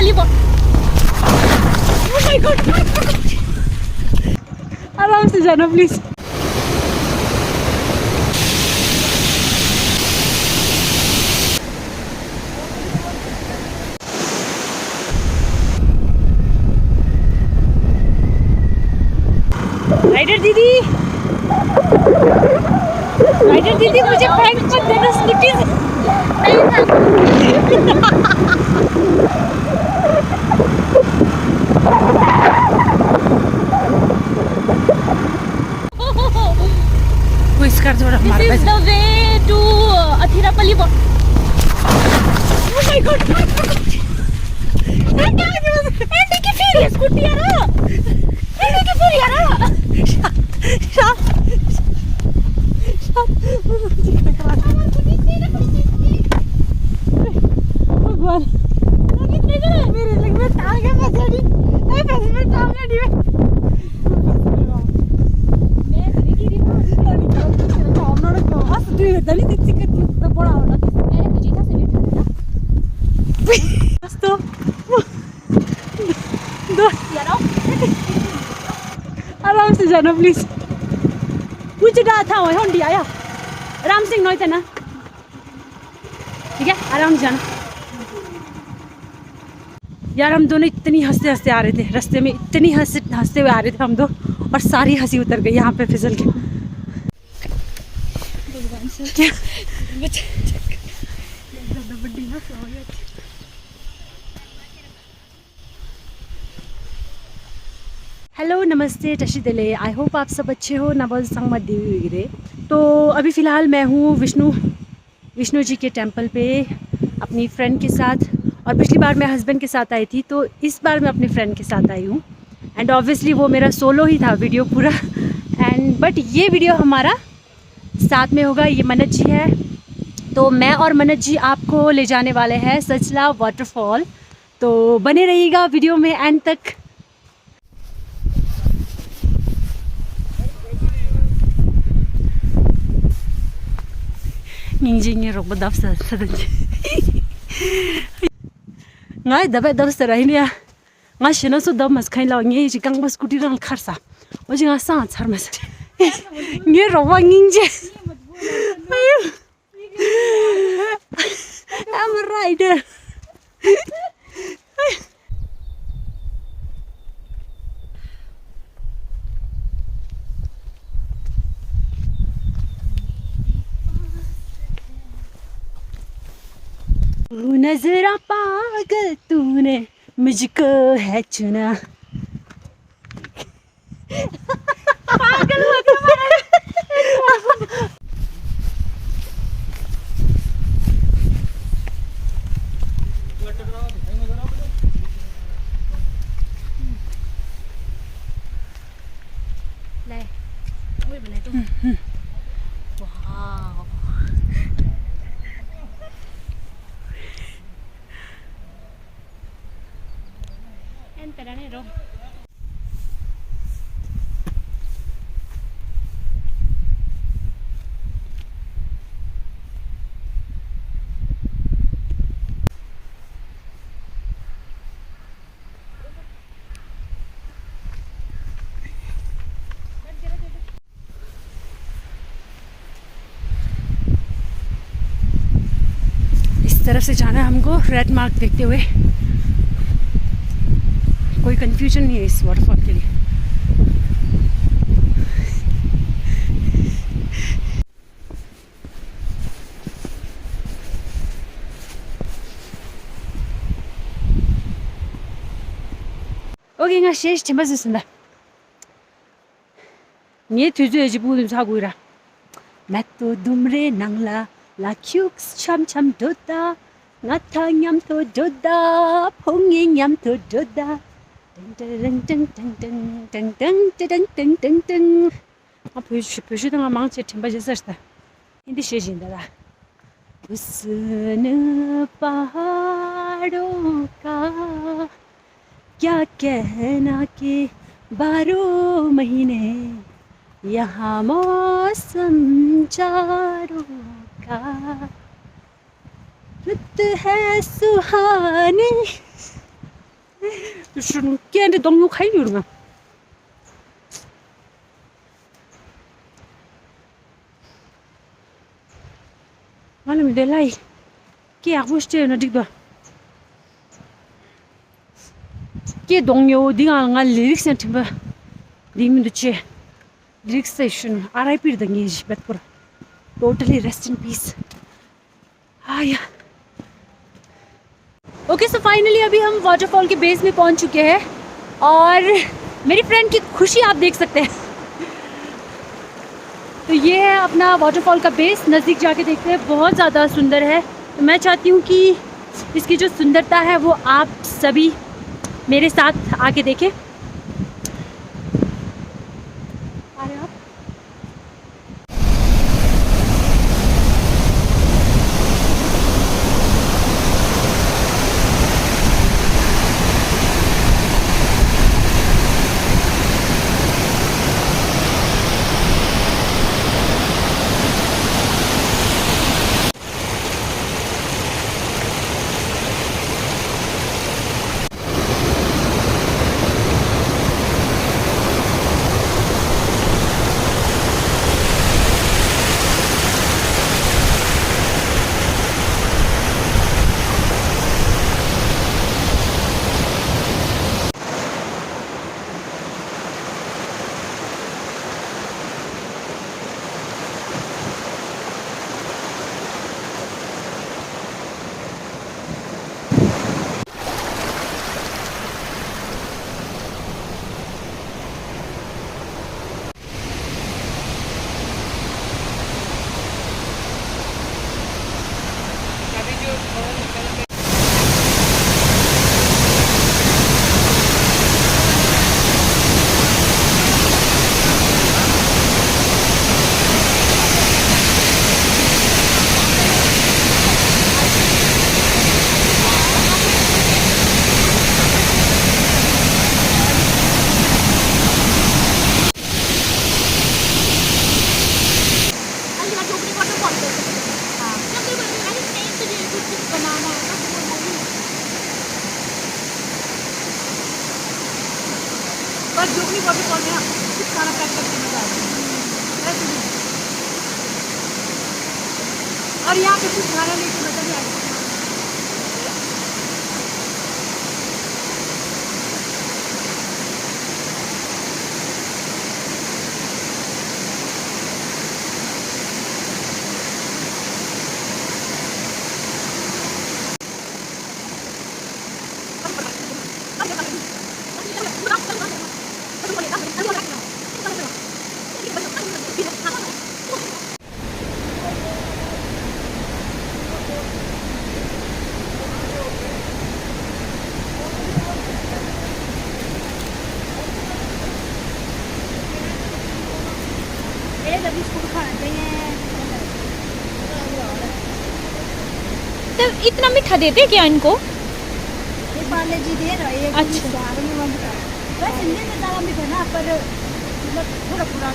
पली oh my god आराम से जाना प्लीज राइडर दीदी मुझे प्रैंक मत देना स्कूटी से वो इसका थोड़ा मार This is the way to Athirapalli oh my god Andy की फिर ये स्कूटी यार एंडी की फिर यार शांत भगवान मेरे लग में टांग है पैसे में टांग है डी मैं गिरी ना काम ना रखो बस दली दिखती करती तो बड़ा होना मेरे पीछे का से वेट करना बस तो दो यार आराम से जाना प्लीज कुछ डा था वो होंडी आया राम सिंह नोई था ना ठीक है आराम से जाना यार हम दोनों इतनी हंसते हंसते आ रहे थे रास्ते में इतनी हंसते हुए आ रहे थे हम दो और सारी हंसी उतर गई यहाँ पे फिसल के हेलो नमस्ते टशी दिले आई होप आप सब अच्छे हो नवल संगमत देवी वगैरह तो अभी फ़िलहाल मैं हूँ विष्णु जी के टेंपल पे अपनी फ्रेंड के साथ और पिछली बार मैं हस्बैंड के साथ आई थी तो इस बार मैं अपने फ्रेंड के साथ आई हूँ एंड ऑब्वियसली वो मेरा सोलो ही था वीडियो पूरा एंड बट ये वीडियो हमारा साथ में होगा। ये मनत जी है तो मैं और मनत जी आपको ले जाने वाले हैं सचला वाटरफॉल तो बने रहिएगा वीडियो में एंड तक। Nginjingnya rok bedap sadanji. Ngai dapat dap serai ni ya. Ngai shina so dap mas kain lau ngai ji kang mas skuti rang kharsa. Oji ngai sang char mas. Ngai rok wa nginje. I'm a rider. नजरा पागल तूने मुझको है चुना पागल हो गया ले ओए बने तो वाओ Peranero. इस तरफ से जाना है हमको रेड मार्क देखते हुए कोई कंफ्यूजन नहीं है इस वाटरफॉल के लिए। 오케이, 씨, 재밌었습니다. 니 뒤져야지 부금 사고이라. 맛도 둠레 낭라 라큐스 참참 도다 나탕냠 도 도다 봉잉냠 도 도다 땡땡땡땡땡땡땡땡땡땡 아 보여주다가 망치 템바지서다 हिंदी शेष दादा उस पहाड़ों का क्या कहना कि 12 महीने यहाँ मौसम चारों का रुत है सुहानी Şunu kendi dongu kaynıyorum ben. Malam dia lai. Ke aku mesti nak dikdo. Ke dongyo dinga ngal lyrics nanti ba. Dingin duce. Lyrics station. RIP dangi betpura. Totally rest in peace. आया okay so finally अभी हम waterfall के base में पहुंच चुके हैं और मेरी फ्रेंड की खुशी आप देख सकते हैं। तो ये है अपना वाटरफॉल का बेस, नज़दीक जाके देखते हैं, बहुत ज़्यादा सुंदर है। तो मैं चाहती हूँ कि इसकी जो सुंदरता है वो आप सभी मेरे साथ आके देखें। आ रहे हो आप? बस जोगनी वाटरफॉल में ना कुछ खाना पैक करके मजा आएगा ऐसे नहीं। और यहाँ पे कुछ खाना लेके मजा नहीं आएगा। तो इतना मीठा देते क्या इनको? ये पार्ले जी दे रहे हैं। अच्छा। बस हिंदी में ज़्यादा मीठा ना, पर मतलब थोड़ा पूरा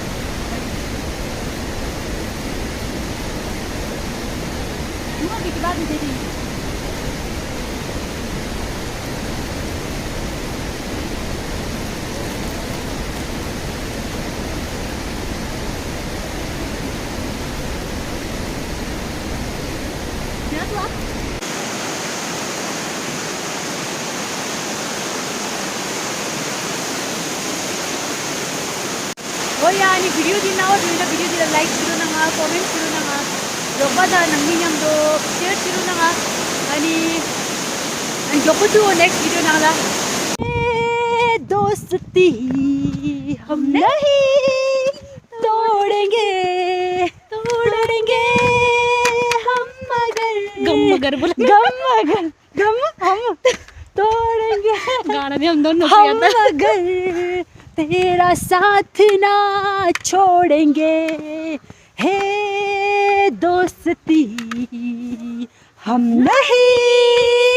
के बाद दे दी। yani video din na or video din like siro na nga, comment siro na nga, logba da nang ninyam do share siro na nga, ani ang joko to next video na la. दोस्ती हम नहीं तोड़ेंगे तोड़ेंगे हम मगर गम हम तोड़ेंगे गाना भी हम दोनों हम मगर तेरा साथ ना छोड़ेंगे हे दोस्ती हम नहीं